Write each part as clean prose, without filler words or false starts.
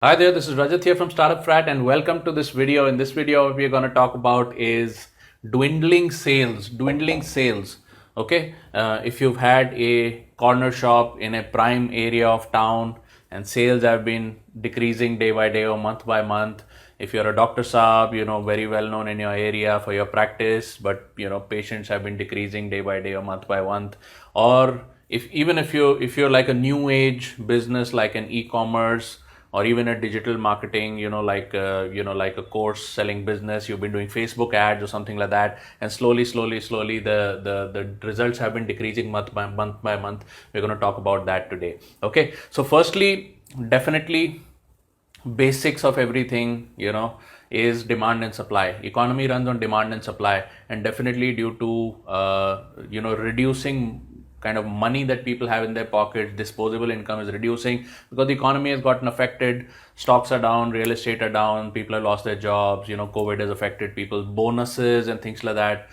Hi there, this is Rajat here from StartupFrat and welcome to this video. In this video, what we're going to talk about is dwindling sales. Okay, if you've had a corner shop in a prime area of town and sales have been decreasing day by day or month by month, if you're a doctor saab, very well known in your area for your practice, but patients have been decreasing day by day or month by month, or if you're like a new age business like an e-commerce or even a digital marketing, like a course selling business, you've been doing Facebook ads or something like that, and slowly the results have been decreasing month by month. We're going to talk about that today. Okay, so firstly, definitely basics of everything, is demand and supply. Economy runs on demand and supply, and definitely due to reducing kind of money that people have in their pockets, disposable income is reducing because the economy has gotten affected. Stocks are down, real estate are down, people have lost their jobs, COVID has affected people's bonuses and things like that.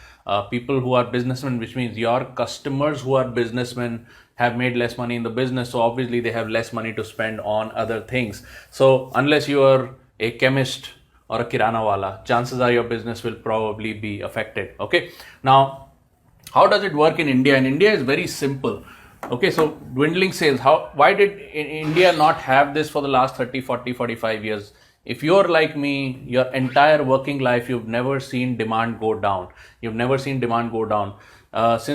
People who are businessmen, which means your customers who are businessmen, have made less money in the business, so obviously they have less money to spend on other things. So unless you are a chemist or a kirana wala, chances are your business will probably be affected. Okay, now how does it work in India? In India is very simple. Okay, so dwindling sales. Why did India not have this for the last 30, 40, 45 years? If you're like me, your entire working life, you've never seen demand go down. Since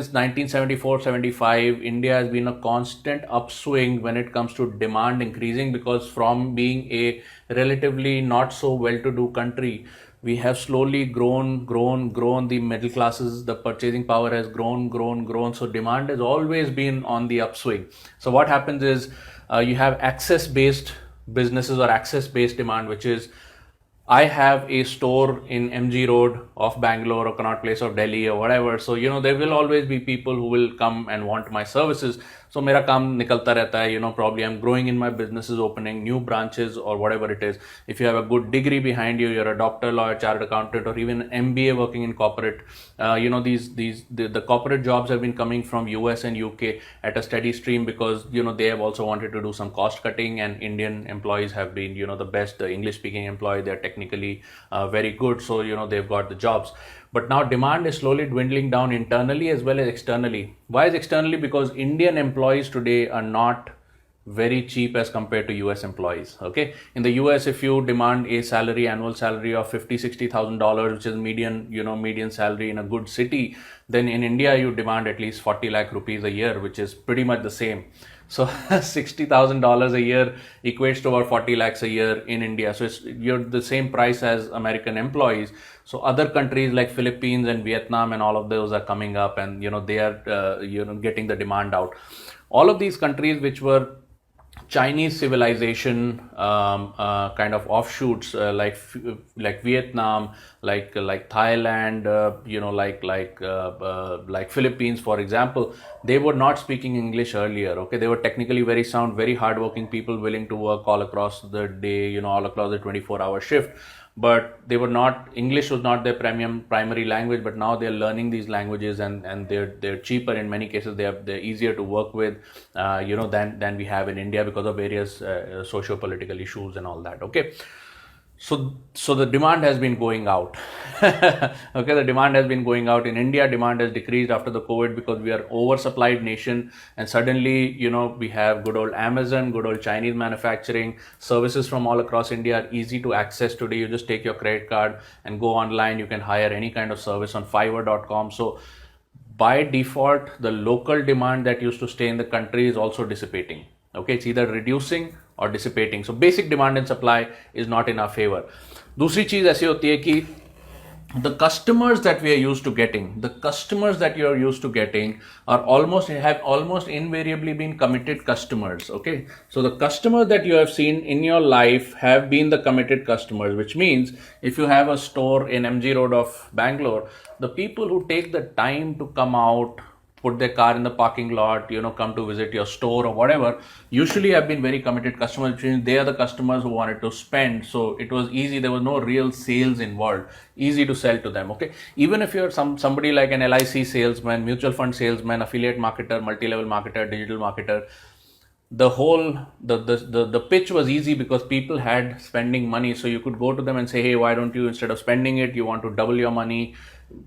1974-75, India has been a constant upswing when it comes to demand increasing, because from being a relatively not so well-to-do country, we have slowly grown. The middle classes, the purchasing power has grown. So demand has always been on the upswing. So what happens is you have access-based businesses or access-based demand, which is I have a store in MG Road of Bangalore or Connaught Place of Delhi or whatever. So, there will always be people who will come and want my services. So, mera kaam nikalta rehta hai, probably I'm growing in my businesses, opening new branches or whatever it is. If you have a good degree behind you, you're a doctor, lawyer, chartered accountant, or even MBA working in corporate, the corporate jobs have been coming from US and UK at a steady stream because, they have also wanted to do some cost cutting, and Indian employees have been, the best, the English speaking employee, they're technically very good. So, they've got the jobs. But now demand is slowly dwindling down internally as well as externally. Why is externally? Because Indian employees today are not very cheap as compared to US employees. Okay, in the US, if you demand a annual salary of $50,000-$60,000, which is median salary in a good city, then in India you demand at least 40 lakh rupees a year, which is pretty much the same. So $60,000 a year equates to about 40 lakhs a year in India. So you're the same price as American employees. So other countries like Philippines and Vietnam and all of those are coming up, and they are getting the demand out. All of these countries which were Chinese civilization kind of offshoots, like Vietnam, like Thailand, like Philippines, for example, they were not speaking English earlier. Okay, they were technically very sound, very hardworking people, willing to work all across the day, all across the 24-hour shift. But they were not, English was not their primary language, but now they're learning these languages, and they're cheaper in many cases. They're easier to work with, than we have in India because of various socio-political issues and all that. Okay. So the demand has been going out. Okay, the demand has been going out. In India, demand has decreased after the COVID because we are oversupplied nation, and suddenly, we have good old Amazon, good old Chinese manufacturing, services from all across India are easy to access today. You just take your credit card and go online. You can hire any kind of service on Fiverr.com. So by default, the local demand that used to stay in the country is also dissipating. Okay, it's either reducing or dissipating. So basic demand and supply is not in our favor. दूसरी चीज ऐसी होती है कि the customers that we are used to getting, have almost invariably been committed customers. Okay, so the customers that you have seen in your life have been the committed customers, which means if you have a store in MG Road of Bangalore, the people who take the time to come out, put their car in the parking lot, come to visit your store or whatever, usually have been very committed customers, which means they are the customers who wanted to spend. So it was easy. There was no real sales involved. Easy to sell to them. Okay. Even if you're somebody like an LIC salesman, mutual fund salesman, affiliate marketer, multi-level marketer, digital marketer, the whole the pitch was easy because people had spending money, so you could go to them and say, hey, why don't you, instead of spending it, you want to double your money,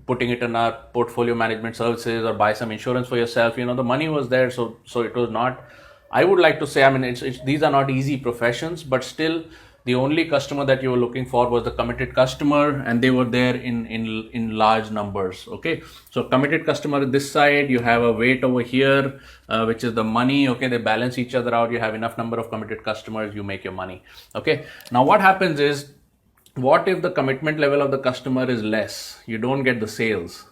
putting it in our portfolio management services, or buy some insurance for yourself. The money was there, so it was not, I would like to say, I mean, it's these are not easy professions, but still the only customer that you were looking for was the committed customer, and they were there in large numbers. Okay, so committed customer this side, you have a weight over here, which is the money. Okay, they balance each other out. You have enough number of committed customers, you make your money. Okay, now what happens is, what if the commitment level of the customer is less? You don't get the sales.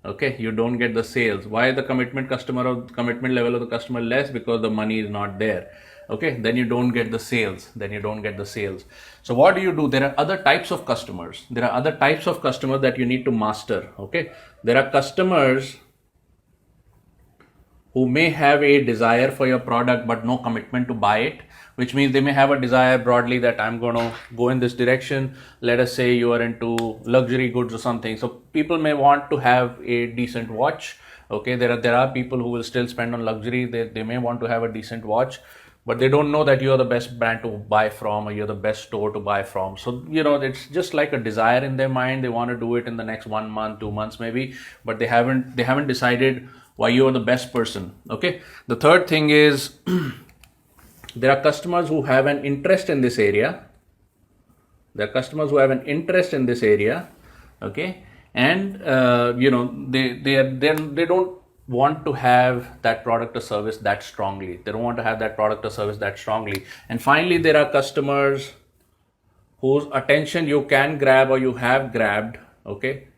Okay, you don't get the sales. Why the commitment level of the customer less? Because the money is not there. Okay, then you don't get the sales. So what do? There are other types of customers. That you need to master. Okay, there are customers who may have a desire for your product but no commitment to buy it, which means they may have a desire broadly that I'm going to go in this direction. Let us say you are into luxury goods or something. So people may want to have a decent watch. Okay, there are people who will still spend on luxury. They may want to have a decent watch, but they don't know that you're the best brand to buy from, or you're the best store to buy from. So, it's just like a desire in their mind. They want to do it in the next 1 month, 2 months maybe, but they haven't decided why you are the best person. Okay. The third thing is, there are customers who have an interest in this area. Okay. And, they don't want to have that product or service that strongly. And finally, there are customers whose attention you can grab or you have grabbed. Okay.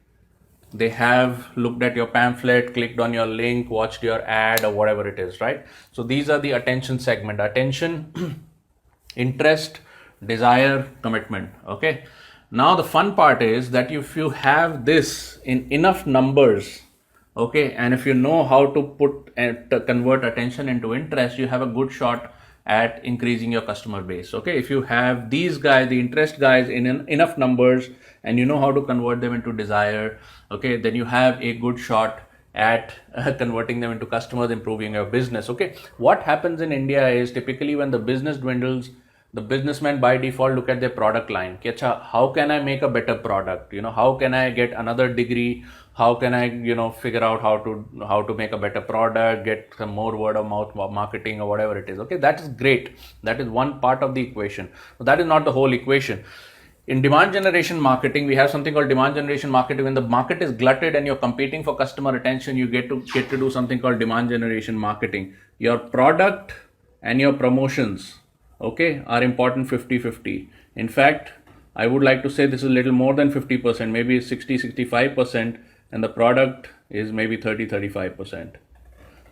They have looked at your pamphlet, clicked on your link, watched your ad, or whatever it is, right? So these are the attention segment: attention, interest, desire, commitment. Okay. Now the fun part is that if you have this in enough numbers, okay, and if you know how to put and convert attention into interest, you have a good shot at increasing your customer base. Okay, if you have these guys, the interest guys, in enough numbers, and you know how to convert them into desire, okay, then you have a good shot at converting them into customers, improving your business. Okay, what happens in India is, typically when the business dwindles, the businessmen by default look at their product line. How can I make a better product? How can I get another degree? How can I, figure out how to make a better product, get some more word of mouth marketing or whatever it is. Okay, that is great. That is one part of the equation. But that is not the whole equation. In demand generation marketing, we have something called demand generation marketing. When the market is glutted and you're competing for customer attention, you get to do something called demand generation marketing. Your product and your promotions, okay, are important 50-50. In fact, I would like to say this is a little more than 50%, maybe 60-65%, and the product is maybe 30-35%.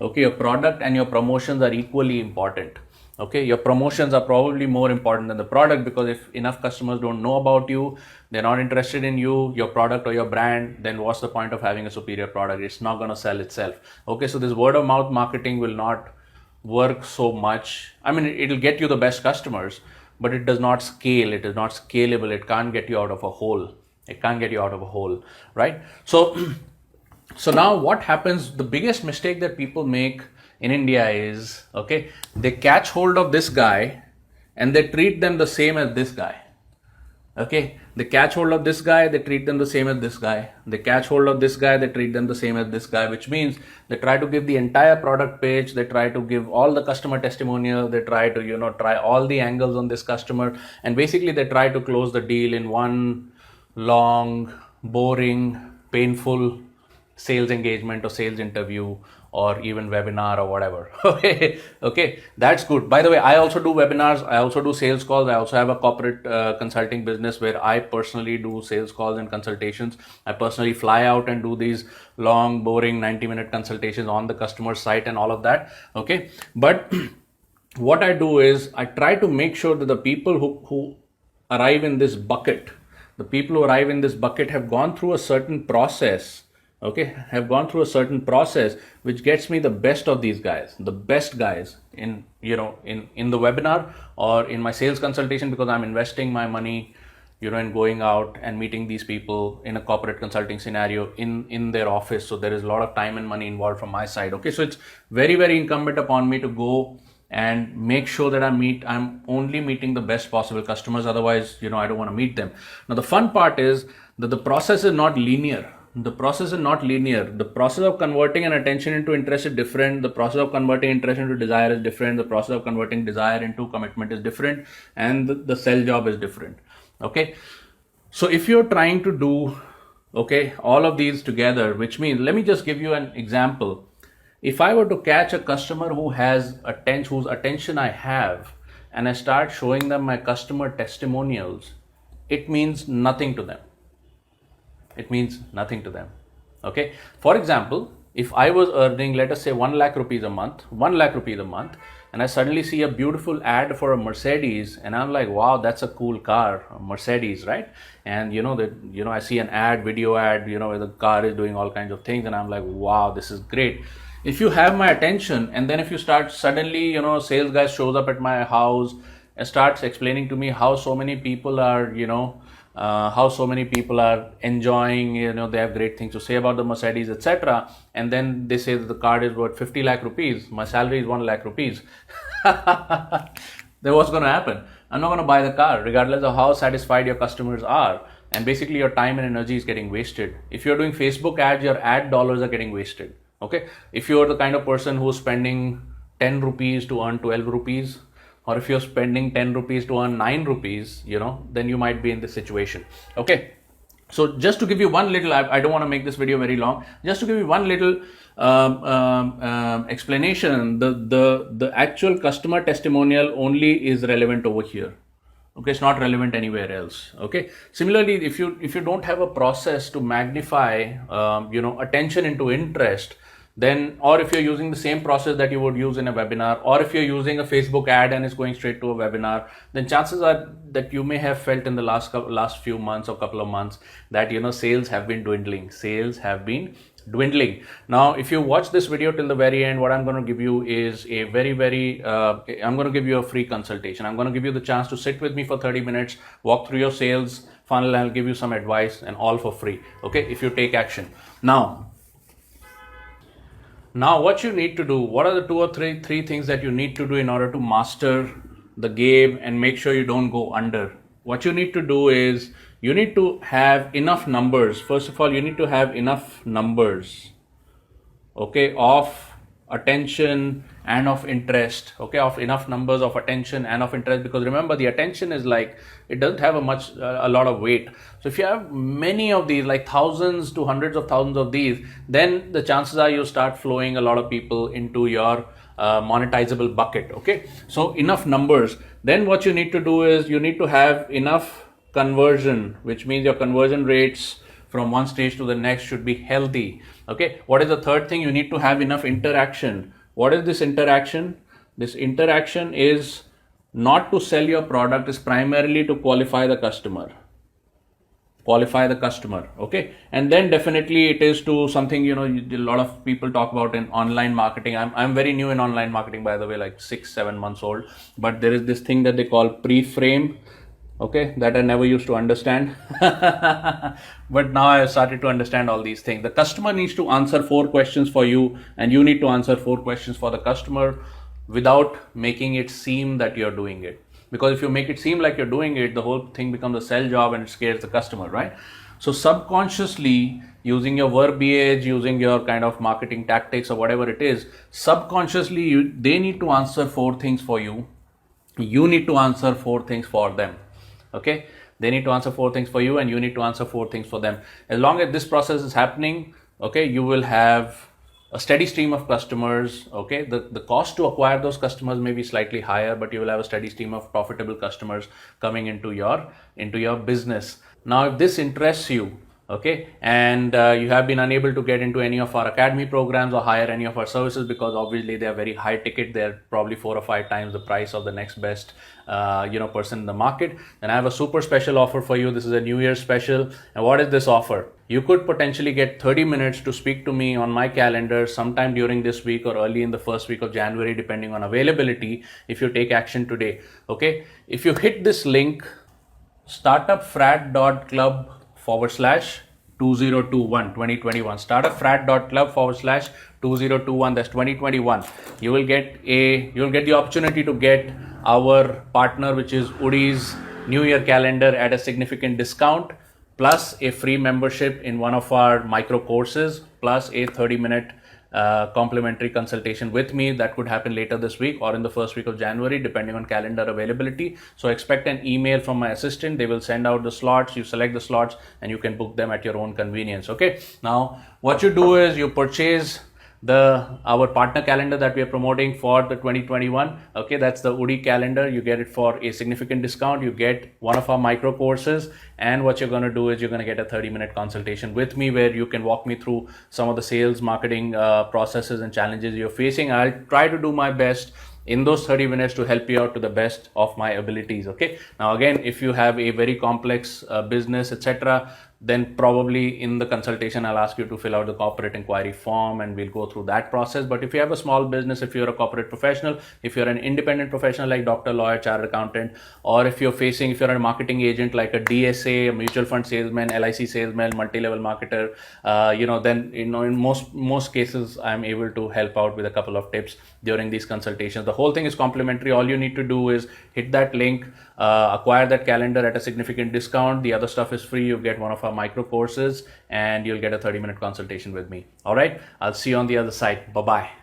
Okay, your product and your promotions are equally important. Okay, your promotions are probably more important than the product, because if enough customers don't know about you, they're not interested in you, your product or your brand, then what's the point of having a superior product? It's not going to sell itself. Okay, so this word of mouth marketing will not work so much. I mean, it'll get you the best customers, but it does not scale. It is not scalable. It can't get you out of a hole. Right? So now what happens, the biggest mistake that people make in India is, okay, they catch hold of this guy and they treat them the same as this guy. Okay, they catch hold of this guy, they treat them the same as this guy. They catch hold of this guy, they treat them the same as this guy, which means they try to give the entire product page, they try to give all the customer testimonial, they try to, try all the angles on this customer, and basically they try to close the deal in one long, boring, painful sales engagement or sales interview or even webinar or whatever. Okay, that's good. By the way, I also do webinars, I also do sales calls, I also have a corporate consulting business where I personally do sales calls and consultations. I personally fly out and do these long, boring 90-minute consultations on the customer site and all of that. Okay, but what I do is I try to make sure that the people who arrive in this bucket, have gone through a certain process. Okay, have gone through a certain process which gets me the best of these guys, the best guys in the webinar or in my sales consultation, because I'm investing my money, in going out and meeting these people in a corporate consulting scenario in their office. So there is a lot of time and money involved from my side. Okay, so it's very, very incumbent upon me to go and make sure that I'm only meeting the best possible customers. Otherwise, I don't want to meet them. Now, the fun part is that the process is not linear. The process of converting an attention into interest is different. The process of converting interest into desire is different. The process of converting desire into commitment is different. And the sell job is different. Okay. So if you're trying to do, all of these together, which means, let me just give you an example. If I were to catch a customer whose attention I have, and I start showing them my customer testimonials, it means nothing to them. It means nothing to them. Okay. For example, if I was earning, let us say 1 lakh rupees a month, and I suddenly see a beautiful ad for a Mercedes, and I'm like, wow, that's a cool car, a Mercedes, right? And I see an ad, video ad, where the car is doing all kinds of things, and I'm like, wow, this is great. If you have my attention, and then if you start suddenly, sales guy shows up at my house and starts explaining to me how so many people are, enjoying, they have great things to say about the Mercedes, etc. And then they say that the car is worth 50 lakh rupees. My salary is 1 lakh rupees. Then what's going to happen? I'm not going to buy the car, regardless of how satisfied your customers are. And basically your time and energy is getting wasted. If you're doing Facebook ads, your ad dollars are getting wasted. Okay. If you're the kind of person who's spending 10 rupees to earn 12 rupees, or if you're spending 10 rupees to earn 9 rupees, then you might be in this situation. Okay. So just to give you one little, I don't want to make this video very long. Just to give you one little explanation, the actual customer testimonial only is relevant over here. Okay, it's not relevant anywhere else. Okay. Similarly, if you don't have a process to magnify, attention into interest, then, or if you're using the same process that you would use in a webinar, or if you're using a Facebook ad and it's going straight to a webinar, then chances are that you may have felt in the last few months or couple of months that, sales have been dwindling. Now, if you watch this video till the very end, what I'm going to give you is a I'm going to give you a free consultation. I'm going to give you the chance to sit with me for 30 minutes, walk through your sales funnel, and I'll give you some advice, and all for free. Okay. If you take action. Now, what you need to do, what are the two or three things that you need to do in order to master the game and make sure you don't go under? What you need to do is you need to have enough numbers. First of all, you need to have enough numbers, of attention and of interest, of enough numbers of attention and of interest, because remember, the attention is like, it doesn't have a lot of weight. So if you have many of these, like thousands to hundreds of thousands of these, then the chances are you start flowing a lot of people into your monetizable bucket. Okay. So enough numbers. Then what you need to do is you need to have enough conversion, which means your conversion rates from one stage to the next should be healthy. Okay. What is the third thing? You need to have enough interaction. What is this interaction? This interaction is not to sell your product, is primarily to qualify the customer. Okay. And then definitely it is to something, a lot of people talk about in online marketing. I'm very new in online marketing, by the way, like 6-7 months old, but there is this thing that they call pre-frame. Okay, that I never used to understand. But now I have started to understand all these things. The customer needs to answer 4 questions for you, and you need to answer 4 questions for the customer without making it seem that you're doing it. Because if you make it seem like you're doing it, the whole thing becomes a sell job and it scares the customer, right? So subconsciously, using your verbiage, using your kind of marketing tactics or whatever it is, subconsciously, they need to answer 4 things for you. You need to answer 4 things for them. Okay, they need to answer 4 things for you, and you need to answer 4 things for them. As long as this process is happening, okay, you will have a steady stream of customers. Okay, the cost to acquire those customers may be slightly higher, but you will have a steady stream of profitable customers coming into your business. Now, if this interests you, okay, and you have been unable to get into any of our academy programs or hire any of our services because obviously they are very high ticket, they're probably 4 or 5 times the price of the next best person in the market, then I have a super special offer for you. This is a New Year's special. And what is this offer? You could potentially get 30 minutes to speak to me on my calendar sometime during this week or early in the first week of January, depending on availability, if you take action today. Okay, if you hit this link, startupfrat.club/2 2021. StartupFrat.club/2021. That's 2021. You'll get the opportunity to get our partner, which is Udi's New Year calendar, at a significant discount, plus a free membership in one of our micro courses, plus a 30-minute complimentary consultation with me. That could happen later this week or in the first week of January, depending on calendar availability. So expect an email from my assistant. They will send out the slots. You select the slots and you can book them at your own convenience. Okay. Now, what you do is you purchase our partner calendar that we are promoting for the 2021. Okay, that's the Udi calendar. You get it for a significant discount. You get one of our micro courses, and what you're going to do is you're going to get a 30-minute consultation with me where you can walk me through some of the sales marketing processes and challenges you're facing. I'll try to do my best in those 30 minutes to help you out to the best of my abilities. Okay, now again, if you have a very complex business, etc., then probably in the consultation I'll ask you to fill out the corporate inquiry form and we'll go through that process. But if you have a small business, if you're a corporate professional, if you're an independent professional like doctor, lawyer, chartered accountant, or if you're a marketing agent like a DSA, a mutual fund salesman, LIC salesman, multi-level marketer, then in most cases I'm able to help out with a couple of tips during these consultations. The whole thing is complimentary. All you need to do is hit that link, acquire that calendar at a significant discount. The other stuff is free. You get one of our micro courses and you'll get a 30-minute consultation with me. All right, I'll see you on the other side. Bye-bye.